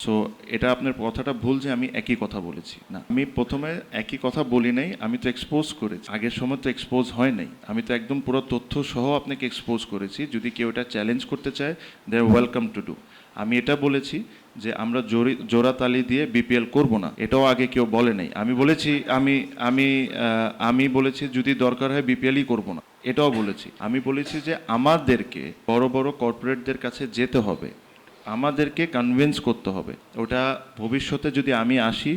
So এটা আপনার কথাটা ভুল যে আমি একই কথা বলেছি না, আমি প্রথমে একই কথা বলি নাই, আমি তো এক্সপোজ করেছি। আগের সময় তো এক্সপোজ হয় নাই, আমি তো একদম পুরো তথ্য সহ আপনাকে এক্সপোজ করেছি। যদি কেউ এটা চ্যালেঞ্জ করতে চায় দে আর ওয়েলকাম টু ডু। আমি এটা বলেছি যে আমরা জোড়া তালি দিয়ে বিপিএল করব না, এটাও আগে কেউ বলে নাই। আমি বলেছি আমি বলেছি যদি দরকার হয় বিপিএলই করব না, এটাও বলেছি। আমি বলেছি যে আমাদেরকে বড় বড় কর্পোরেটদের কাছে যেতে হবে, আমাদেরকে কনভিন্স করতে হবে। ওটা ভবিষ্যতে যদি আমি আসি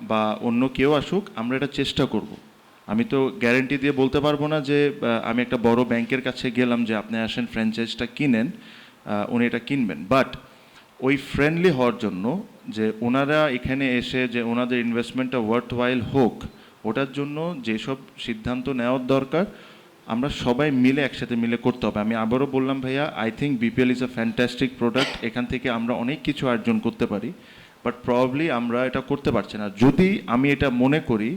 বা অন্য কেউ আসুক, আমরা এটা চেষ্টা করব। আমি তো গ্যারেন্টি দিয়ে বলতে পারবো না যে আমি একটা বড় ব্যাংকের কাছে গেলাম যে আপনি আসেন ফ্র্যাঞ্চাইজটা কিনেন, উনি এটা কিনবেন। বাট ওই ফ্রেন্ডলি হওয়ার জন্য যে ওনারা এখানে এসে যে ওনাদের ইনভেস্টমেন্টটা ওয়ার্থ ওয়াইল হোক, ওটার জন্য যেসব সিদ্ধান্ত নেওয়ার দরকার আমরা সবাই মিলে একসাথে মিলে করতে হবে। আমি আবারও বললাম ভাইয়া, I think BPL is a fantastic product, এখান থেকে আমরা অনেক কিছু অর্জন করতে পারি, বাট প্রবাবলি আমরা এটা করতে পারছি না। যদি আমি এটা মনে করি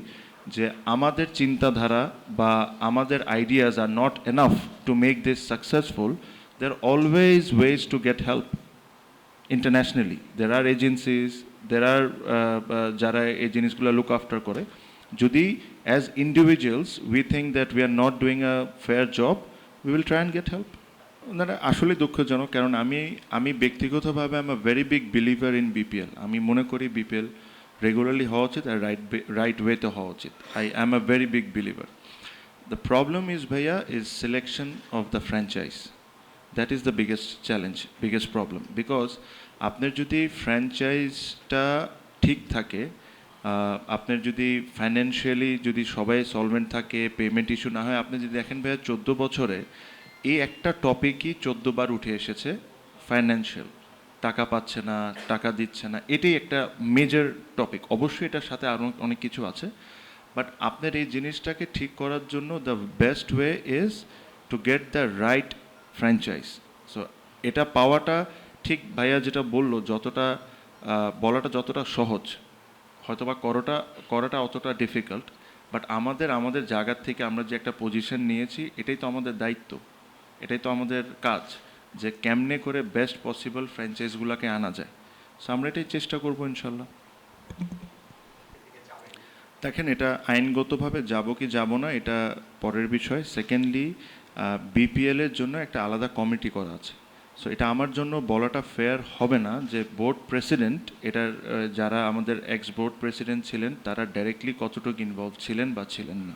যে আমাদের চিন্তাধারা বা আমাদের ideas are not enough to make this successful, there are always ways to get help internationally. There are agencies, there are যারা এই জিনিসগুলো লুক আফটার করে। যদি as individuals we think that we are not doing a fair job, we will try and get help. ওনারা আসলে দুঃখজনক, কারণ আমি ব্যক্তিগতভাবে I am a very big believer in BPL. আমি মনে করি বিপিএল রেগুলারলি হওয়া উচিত আর রাইট ওয়েতে হওয়া উচিত। I am a very big believer. The problem is ভাইয়া is selection of the franchise. That is the biggest problem. Because আপনার যদি ফ্র্যাঞ্চাইজটা ঠিক থাকে, আপনার যদি ফাইন্যান্সিয়ালি যদি সবাই সলভেন্ট থাকে, পেমেন্ট ইস্যু না হয়, আপনি যদি দেখেন ভাইয়া 14 বছরে এই একটা টপিকই 14 বার উঠে এসেছে, ফাইন্যান্সিয়াল, টাকা পাচ্ছে না, টাকা দিচ্ছে না, এটাই একটা মেজর টপিক। অবশ্যই এটার সাথে আরও অনেক কিছু আছে, বাট আপনার এই জিনিসটাকে ঠিক করার জন্য the best way is two get the right franchise. So এটা পাওয়াটা ঠিক ভাইয়া যেটা বললো, যতটা বলাটা যতটা সহজ, হয়তোবা করাটা অতটা ডিফিকাল্ট, বাট আমাদের জায়গার থেকে আমরা যে একটা পজিশন নিয়েছি, এটাই তো আমাদের দায়িত্ব, এটাই তো আমাদের কাজ, যে কেমনে করে বেস্ট পসিবল ফ্র্যাঞ্চাইজগুলোকে আনা যায়। সো আমরা এটাই চেষ্টা করবো ইনশাল্লাহ। দেখেন, এটা আইনগতভাবে যাব কি যাব না এটা পরের বিষয়। সেকেন্ডলি, বিপিএলের জন্য একটা আলাদা কমিটি করা আছে। সো এটা আমার জন্য বলাটা ফেয়ার হবে না যে বোর্ড প্রেসিডেন্ট, এটার যারা আমাদের এক্স বোর্ড প্রেসিডেন্ট ছিলেন তারা ডাইরেক্টলি কতটুকু ইনভলভ ছিলেন বা ছিলেন না।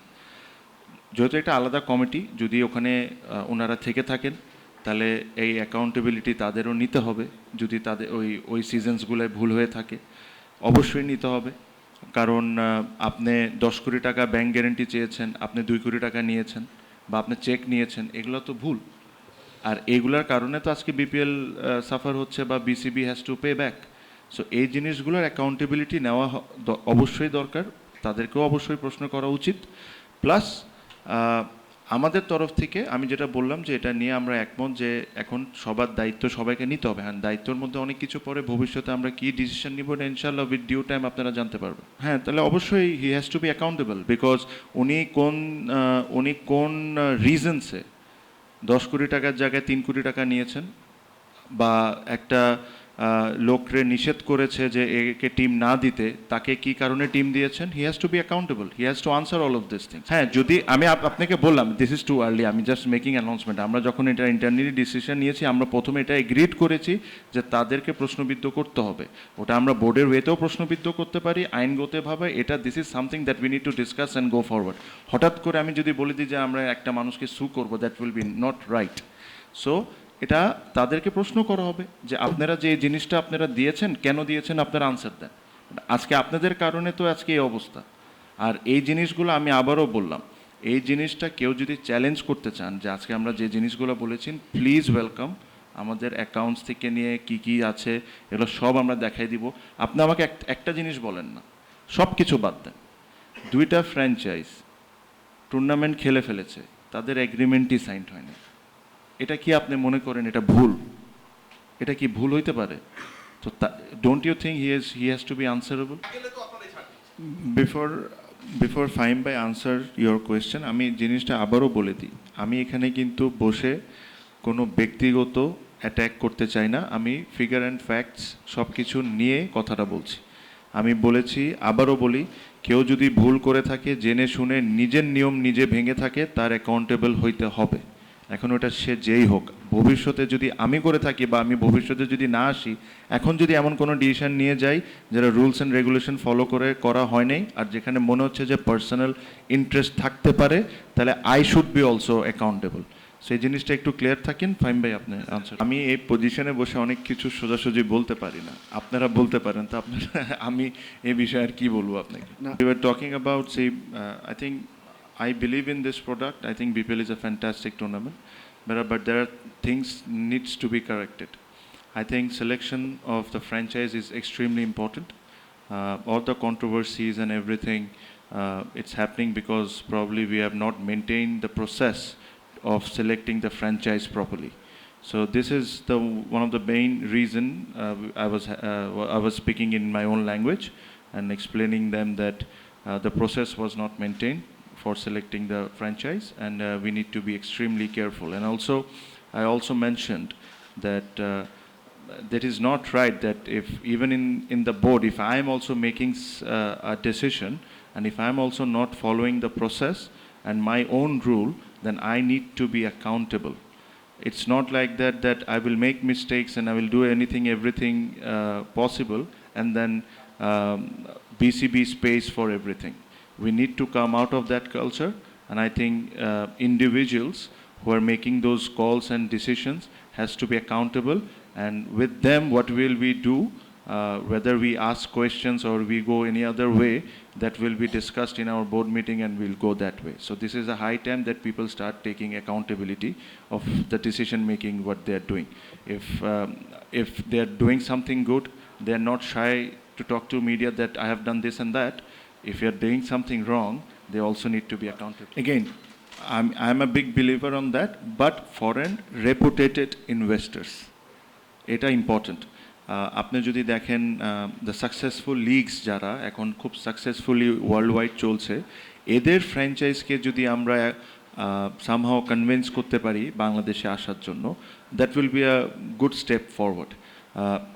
যেহেতু এটা আলাদা কমিটি, যদি ওখানে ওনারা থেকে থাকেন তাহলে এই অ্যাকাউন্টেবিলিটি তাদেরও নিতে হবে। যদি তাদের ওই সিজনসগুলোয় ভুল হয়ে থাকে অবশ্যই নিতে হবে। কারণ আপনি 10 কোটি টাকা ব্যাংক গ্যারেন্টি চেয়েছেন, আপনি 2 কোটি টাকা নিয়েছেন, বা আপনি চেক নিয়েছেন, এগুলো তো ভুল। আর এগুলোর কারণে তো আজকে বিপিএল সাফার হচ্ছে বা BCB has to pay back. So এই জিনিসগুলোর অ্যাকাউন্টেবিলিটি নেওয়া অবশ্যই দরকার, তাদেরকেও অবশ্যই প্রশ্ন করা উচিত। প্লাস আমাদের তরফ থেকে আমি যেটা বললাম যে এটা নিয়ে আমরা একমত যে এখন সবার দায়িত্ব সবাইকে নিতে হবে। হ্যাঁ, দায়িত্বের মধ্যে অনেক কিছু পরে, ভবিষ্যতে আমরা কী ডিসিশন নিব এটা ইনশাল্লাহ উইথ ডিউ টাইম আপনারা জানতে পারবেন। হ্যাঁ, তাহলে অবশ্যই হি has to B accountable, because উনি কোন রিজনসে 10 কোটি টাকার জায়গায় 3 কোটি টাকা নিয়েছেন, বা একটা লোকরে নিষেধ করেছে যে একে টিম না দিতে, তাকে কি কারণে টিম দিয়েছেন, হি has to B accountable, he has two answer all of this things. হ্যাঁ, যদি আমি আপনাকে বললাম দিস ইজ টু আর্লি, আমি জাস্ট মেকিং অ্যানাউন্সমেন্ট। আমরা যখন এটা ইন্টারনালি ডিসিশন নিয়েছি, আমরা প্রথমে এটা এগ্রিড করেছি যে তাদেরকে প্রশ্নবিদ্ধ করতে হবে। ওটা আমরা বোর্ডের ওয়েতেও প্রশ্নবিদ্ধ করতে পারি, আইনগতভাবে এটা this is something that we need to discuss and go forward. হঠাৎ করে আমি যদি বলে দিই যে আমরা একটা মানুষকে সু করবো, that will be not right. So এটা তাদেরকে প্রশ্ন করা হবে যে আপনারা যে জিনিসটা আপনারা দিয়েছেন, কেন দিয়েছেন, আপনারা আনসার দেন। আজকে আপনাদের কারণে তো আজকে এই অবস্থা। আর এই জিনিসগুলো আমি আবারও বললাম, এই জিনিসটা কেউ যদি চ্যালেঞ্জ করতে চান যে আজকে আমরা যে জিনিসগুলো বলেছি, প্লিজ ওয়েলকাম। আমাদের অ্যাকাউন্টস থেকে নিয়ে কি কি আছে এগুলো সব আমরা দেখাই দিব। আপনি আমাকে একটা জিনিস বলেন না, সব কিছু বাদ দেন। 2টা ফ্র্যাঞ্চাইজ টুর্নামেন্ট খেলে ফেলেছে, তাদের এগ্রিমেন্টই সাইন্ড হয়নি। এটা কি আপনি মনে করেন এটা ভুল? এটা কি ভুল হইতে পারে? তো don't you think he has to be answerable? Before fine by answer your question, আমি জিনিসটা আবারও বলে দিই, আমি এখানে কিন্তু বসে কোনো ব্যক্তিগত অ্যাট্যাক করতে চাই না, আমি ফিগার অ্যান্ড ফ্যাক্টস সব কিছু নিয়ে কথাটা বলছি। আমি বলেছি, আবারও বলি, কেউ যদি ভুল করে থাকে, জেনে শুনে নিজের নিয়ম নিজে ভেঙে থাকে, তার অ্যাকাউন্টেবল হইতে হবে। এখন ওটা সে যেই হোক, ভবিষ্যতে যদি আমি করে থাকি বা আমি ভবিষ্যতে যদি না আসি, এখন যদি এমন কোনো ডিসিশন নিয়ে যাই যেটা রুলস অ্যান্ড রেগুলেশন ফলো করে করা হয় নাই, আর যেখানে মনে হচ্ছে যে পার্সোনাল ইন্টারেস্ট থাকতে পারে, তাহলে I should be also accountable. সেই জিনিসটা একটু ক্লিয়ার থাকেন। ফাইম ভাই, আপনি আনসার। আমি এই পজিশনে বসে অনেক কিছু সোজাসুজি বলতে পারি না, আপনারা বলতে পারেন, তো আপনারা আমি এই বিষয়ে আর কি বলবো আপনাকে। We were talking about, say, I think I believe in this product. I think BPL is a fantastic tournament, but there are things needs to be corrected. I think selection of the franchise is extremely important. All the controversies and everything, it's happening because probably we have not maintained the process of selecting the franchise properly. So this is the one of the main reason I was speaking in my own language and explaining them that the process was not maintained for selecting the franchise, and we need to be extremely careful. And also, I also mentioned that that is not right, that if even in the board, if I am also making a decision, and if I am also not following the process and my own rule, then I need to be accountable. It's not like that I will make mistakes and I will do everything possible, and then BCB space for everything. We need to come out of that culture, and I think individuals who are making those calls and decisions has to be accountable, and with them what will we do, whether we ask questions or we go any other way, that will be discussed in our board meeting, and we'll go that way. So this is a high time that people start taking accountability of the decision making what they are doing. If they are doing something good, they are not shy to talk to media that I have done this and that. If you are doing something wrong, they also need to be accountable. Again, I'm a big believer on that, but foreign reputed investors, এটা important. আপনি যদি দেখেন the successful leagues যারা এখন খুব successfully world wide চলছে, এদের ফ্র্যাঞ্চাইজকে যদি আমরা সামহাও কনভিন্স করতে পারি বাংলাদেশে আসার জন্য, that will be a good step forward.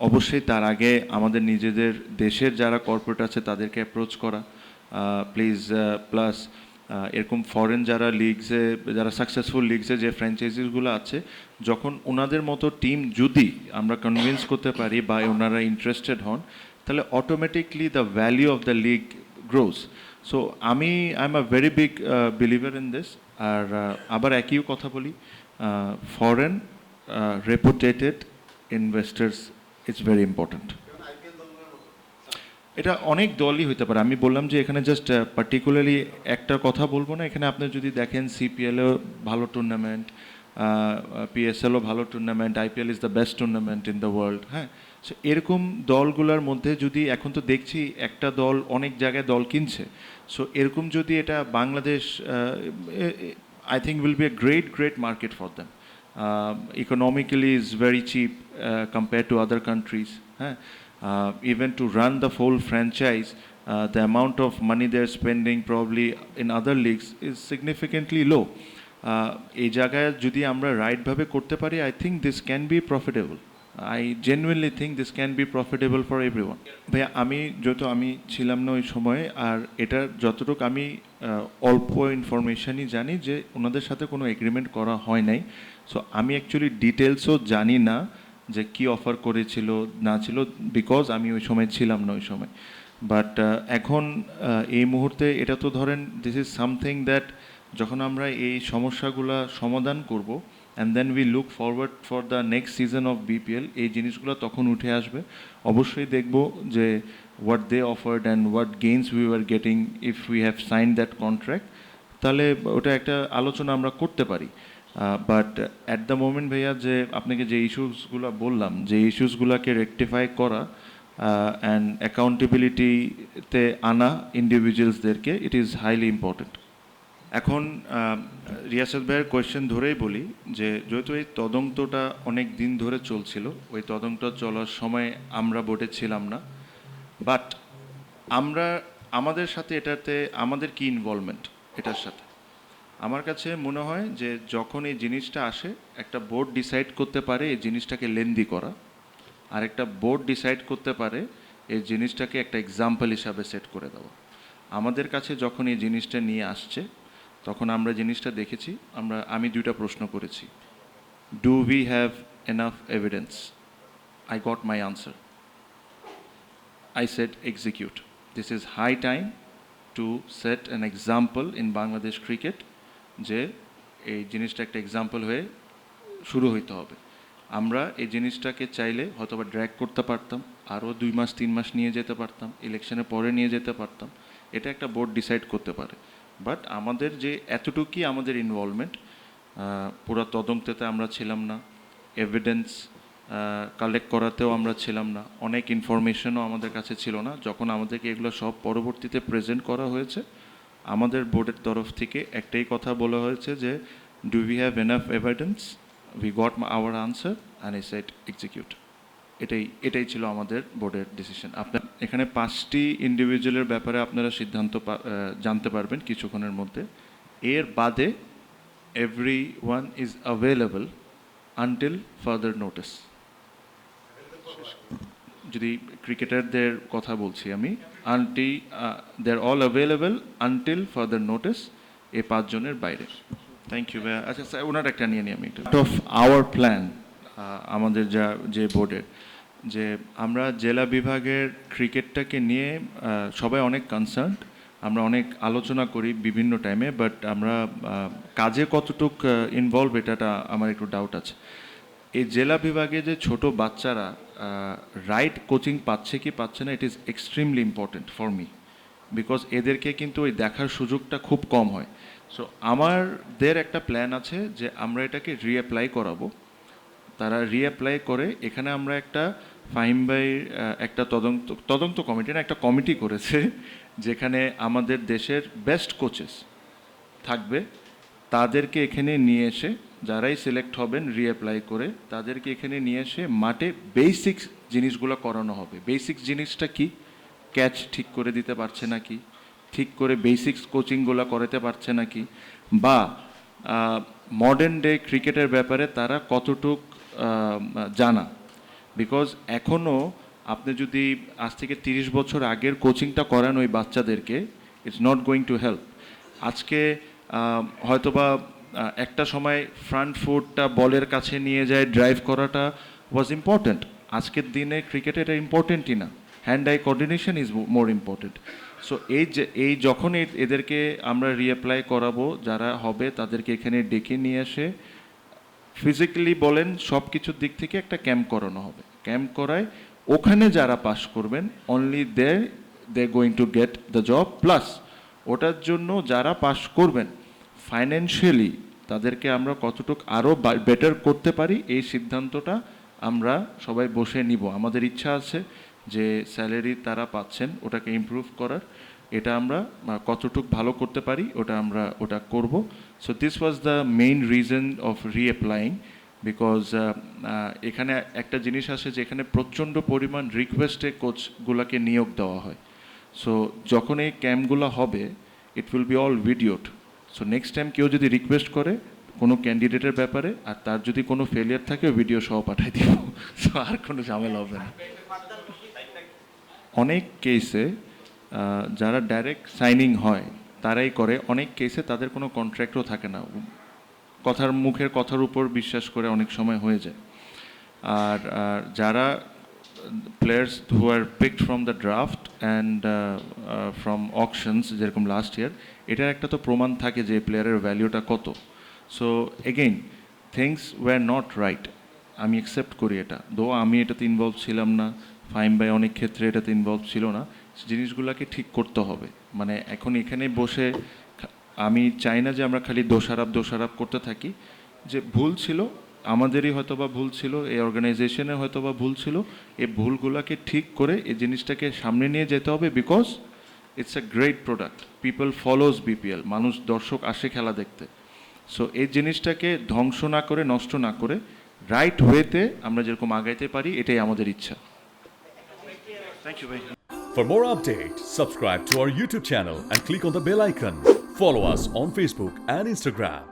অবশ্যই তার আগে আমাদের নিজেদের দেশের যারা কর্পোরেট আছে তাদেরকে অ্যাপ্রোচ করা প্লিজ, প্লাস এরকম ফরেন যারা লিগসে, যারা সাকসেসফুল লিগসে যে ফ্র্যাঞ্চাইজিসগুলো আছে, যখন ওনাদের মতো টিম যদি আমরা কনভিন্স করতে পারি বা ওনারা ইন্টারেস্টেড হন, তাহলে automatically the value of the league grows. So I am a very big believer in this. আর আবার একই কথা বলি, foreign reputed investors it's very important. এটা অনেক দলই হতে পারে, আমি বললাম যে এখানে জাস্ট পার্টিকুলারলি একটা কথা বলবো না। এখানে আপনি যদি দেখেন সিপিএলও ভালো টুর্নামেন্ট, পিএসএলও ভালো tournament, IPL is the best tournament in the world. হ্যাঁ, সো এরকম দলগুলোর মধ্যে যদি এখন তো দেখছি একটা দল অনেক জায়গায় দল কিনছে, সো এরকম যদি এটা Bangladesh, I think will B a great market for them. Economically is very cheap compared to other countries. Even to run the full franchise, the amount of money they're spending probably in other leagues is significantly low. এই জায়গায় যদি আমরা রাইটভাবে করতে পারি, I think this can be profitable. I genuinely think this can be profitable for everyone. ভাইয়া, আমি ছিলাম না ওই সময়, আর এটার যতটুকু আমি অল্প ইনফরমেশনই জানি যে ওনাদের সাথে কোনো এগ্রিমেন্ট করা হয় নাই। সো আমি অ্যাকচুয়ালি ডিটেলসও জানি না যে কি অফার করেছিল না ছিল, বিকজ আমি ওই সময় ছিলাম না ওই সময়। বাট এখন এই মুহূর্তে এটা তো ধরেন দিস ইজ সামথিং দ্যাট যখন আমরা এই সমস্যাগুলো সমাধান করব, and then we look forward for the next season of BPL, এই জিনিসগুলো তখন উঠে আসবে। অবশ্যই দেখব যে what they offered and what gains we are getting if we have sign that contract, তাহলে ওটা একটা আলোচনা আমরা করতে পারি। বাট অ্যাট দ্য মোমেন্ট ভাইয়া, যে আপনাকে যে ইস্যুসগুলো বললাম, যে ইস্যুসগুলোকে রেকটিফাই করা অ্যান্ড অ্যাকাউন্টেবিলিটিতে আনা ইন্ডিভিজুয়ালসদেরকে, ইট ইজ হাইলি ইম্পর্টেন্ট। এখন রিয়াসাত ভাইয়ের কোয়েশ্চেন ধরেই বলি যে যেহেতু এই তদন্তটা অনেক দিন ধরে চলছিল, ওই তদন্ত চলার সময় আমরা বোর্ডে ছিলাম না, বাট আমাদের সাথে এটাতে আমাদের কি ইনভলভমেন্ট এটার সাথে, আমার কাছে মনে হয় যে যখন এই জিনিসটা আসে একটা বোর্ড ডিসাইড করতে পারে এই জিনিসটাকে লেন্দি করা, আর একটা বোর্ড ডিসাইড করতে পারে এই জিনিসটাকে একটা এক্সাম্পল হিসাবে সেট করে দেওয়া। আমাদের কাছে যখন এই জিনিসটা নিয়ে আসছে তখন আমরা জিনিসটা দেখেছি, আমি দুইটা প্রশ্ন করেছি, do we have enough evidence? I got my answer. I said execute. This is high time to set an example in Bangladesh cricket যে এই জিনিসটা একটা এক্সাম্পল হয়ে শুরু হইতে হবে। আমরা এই জিনিসটাকে চাইলে হয়তোবা ড্র্যাগ করতে পারতাম, আরও 2 মাস 3 মাস নিয়ে যেতে পারতাম, ইলেকশনের পরে নিয়ে যেতে পারতাম, এটা একটা বোর্ড ডিসাইড করতে পারে। বাট আমাদের যে এতটুকুই আমাদের ইনভলভমেন্ট, পুরো তদন্তেতে আমরা ছিলাম না, এভিডেন্স কালেক্ট করাতেও আমরা ছিলাম না, অনেক ইনফরমেশনও আমাদের কাছে ছিল না। যখন আমাদেরকে এগুলো সব পরবর্তীতে প্রেজেন্ট করা হয়েছে, আমাদের বোর্ডের তরফ থেকে একটাই কথা বলা হয়েছে যে do we have enough evidence? We got hour answer and I said execute. এটাই ছিল আমাদের বোর্ডের ডিসিশন। আপনার এখানে 5টি ইন্ডিভিজুয়ালের ব্যাপারে আপনারা সিদ্ধান্ত জানতে পারবেন কিছুক্ষণের মধ্যে। এর বাদে every one is available until further notice. যদি ক্রিকেটারদের কথা বলছি আমি, they are all available until further notice, এই 5 জনের বাইরে। থ্যাংক ইউ ভাইয়া। আচ্ছা স্যার, ওনার একটা নিয়ে নিই আমি একটু। অফ আওয়ার প্ল্যান, আমাদের যে বোর্ডের, যে আমরা জেলা বিভাগের ক্রিকেটটাকে নিয়ে সবাই অনেক কনসার্নড, আমরা অনেক আলোচনা করি বিভিন্ন টাইমে, বাট আমরা কাজে কতটুক ইনভলভ এটা আমার একটু ডাউট আছে। এই জেলা বিভাগে যে ছোট বাচ্চারা রাইট কোচিং পাচ্ছে কি পাচ্ছে না, it is extremely important for me, because এদেরকে কিন্তু ওই দেখার সুযোগটা খুব কম হয়। সো আমাদের একটা প্ল্যান আছে যে আমরা এটাকে রিঅ্যাপ্লাই করাবো। তারা রিঅ্যাপ্লাই করে এখানে আমরা একটা ফাহিম ভাইয়ের একটা তদন্ত কমিটি না, একটা কমিটি করেছে যেখানে আমাদের দেশের বেস্ট কোচেস থাকবে, তাদেরকে এখানে নিয়ে এসে, যারাই সিলেক্ট হবেন রিঅ্যাপ্লাই করে, তাদেরকে এখানে নিয়ে এসে মাঠে বেসিক্স জিনিসগুলো করানো হবে। বেসিক্স জিনিসটা কি? ক্যাচ ঠিক করে দিতে পারছে নাকি, ঠিক করে বেসিক্স কোচিংগুলো করাতে পারছে নাকি, বা মডার্ন ডে ক্রিকেটের ব্যাপারে তারা কতটুক জানা। বিকজ এখনও আপনি যদি আজ থেকে 30 বছর আগের কোচিংটা করান ওই বাচ্চাদেরকে, it's not going to help. আজকে হয়তোবা একটা সময় ফ্রন্ট ফুটটা বলের কাছে নিয়ে যায় ড্রাইভ করাটা ওয়াজ ইম্পর্ট্যান্ট। আজকের দিনে ক্রিকেটে এটা ইম্পর্টেন্টই না, hand I coordination is more important. So এই যখন এদেরকে আমরা রিঅ্যাপ্লাই করাবো, যারা হবে তাদেরকে এখানে ডেকে নিয়ে এসে ফিজিক্যালি বলেন সব কিছুর দিক থেকে একটা ক্যাম্প করানো হবে। ক্যাম্প করায় ওখানে যারা পাস করবেন only they going to get the job, plus ওটার জন্য যারা পাস করবেন ফাইন্যান্সিয়ালি তাদেরকে আমরা কতটুকু আরও বেটার করতে পারি এই সিদ্ধান্তটা আমরা সবাই বসে নিব। আমাদের ইচ্ছা আছে যে স্যালারি তারা পাচ্ছেন ওটাকে ইমপ্রুভ করার, এটা আমরা কতটুকু ভালো করতে পারি ওটা করব। So this was the main reason of reapplying, because এখানে একটা জিনিস আসে যে এখানে প্রচণ্ড পরিমাণ রিকোয়েস্টে কোচগুলোকে নিয়োগ দেওয়া হয়। সো যখন এই ক্যাম্পগুলো হবে it will be all videoed. So next time কেউ যদি রিকোয়েস্ট করে কোনো ক্যান্ডিডেটের ব্যাপারে, আর তার যদি কোনো ফেলিয়ার থাকে ভিডিও সহ পাঠিয়ে দিব, সো আর কোনো ঝামেলা হবে না। অনেক কেসে যারা ডাইরেক্ট সাইনিং হয় তারাই করে, অনেক কেসে তাদের কোনো কন্ট্রাক্টও থাকে না, মুখের কথার উপর বিশ্বাস করে অনেক সময় হয়ে যায়। আর যারা players who are picked from the draft and from auctions, যেরকম লাস্ট ইয়ার, এটার একটা তো প্রমাণ থাকে যে প্লেয়ারের ভ্যালিউটা কত। So again things wire not right, আমি অ্যাকসেপ্ট করি এটা, দো আমি এটাতে ইনভলভ ছিলাম না, ফাহিম ভাই অনেক ক্ষেত্রে এটাতে ইনভলভ ছিল না। জিনিসগুলোকে ঠিক করতে হবে। মানে এখন এখানে বসে আমি চাই না যে আমরা খালি দোষারোপ করতে থাকি, যে ভুল ছিল আমাদেরই হয়তোবা ভুল ছিল, এই অর্গানাইজেশনের হয়তোবা ভুল ছিল, এই ভুলগুলোকে ঠিক করে এই জিনিসটাকে সামনে নিয়ে যেতে হবে। Because it's a great product, people follows BPL, মানুষ দর্শক আসে খেলা দেখতে। সো এই জিনিসটাকে ধ্বংস না করে, নষ্ট না করে, রাইট ওয়েতে আমরা যেরকম আগাইতে পারি, এটাই আমাদের ইচ্ছা। থ্যাংক ইউ ভাই। For more updates, subscribe to our YouTube channel and click on the bell icon. Follow us on Facebook and Instagram.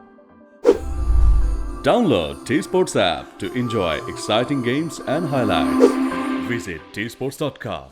Download T Sports app to enjoy exciting games and highlights. Visit tsports.com.